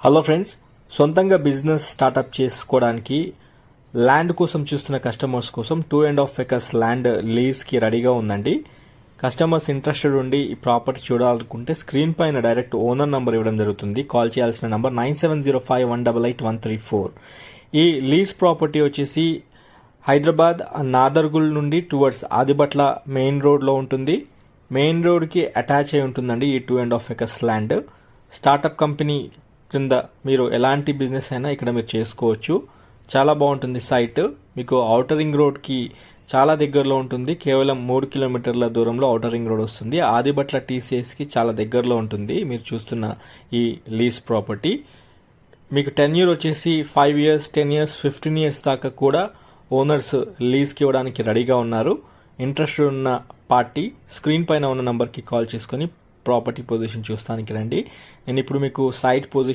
Hello friends, సొంతంగా business startup చేసుకోవడానికి land కోసం చూస్తున్న కస్టమర్స్ కోసం 2.5 acres ల్యాండ్ లీజ్కి రెడీగా ఉందండి. కస్టమర్స్ ఇంట్రెస్టెడ్ ఉండి ఈ ప్రాపర్టీ చూడాలనుకుంటే స్క్రీన్ పైన డైరెక్ట్ ఓనర్ నంబర్ ఇవ్వడం జరుగుతుంది. కాల్ చేయాల్సిన నంబర్ 9705188134. ఈ లీజ్ ప్రాపర్టీ వచ్చేసి హైదరాబాద్ నాదర్గుల్ నుండి టువర్డ్స్ ఆదిబట్ల మెయిన్ రోడ్లో ఉంటుంది. మెయిన్ రోడ్కి అటాచ్ అయి ఉంటుందండి ఈ 2.5 acres ల్యాండ్. స్టార్టప్ కంపెనీ కింద మీరు ఎలాంటి బిజినెస్ అయినా ఇక్కడ మీరు చేసుకోవచ్చు. చాలా బాగుంటుంది సైట్. మీకు ఔటర్ రింగ్ రోడ్కి చాలా దగ్గరలో ఉంటుంది. కేవలం 3 కిలోమీటర్ల దూరంలో ఔటర్ రింగ్ రోడ్ వస్తుంది. ఆదిబట్ల టీసీఎస్కి చాలా దగ్గరలో ఉంటుంది మీరు చూస్తున్న ఈ లీజ్ ప్రాపర్టీ. మీకు 10 year వచ్చేసి 5 years, 10 years, 15 years దాకా కూడా ఓనర్స్ లీజ్కి ఇవ్వడానికి రెడీగా ఉన్నారు. ఇంట్రెస్ట్ ఉన్న పార్టీ స్క్రీన్ పైన ఉన్న నంబర్కి కాల్ చేసుకొని ప్రాపర్టీ పొజిషన్ చూస్తానికి రండి. నేను ఇప్పుడు మీకు సైట్ పొజిషన్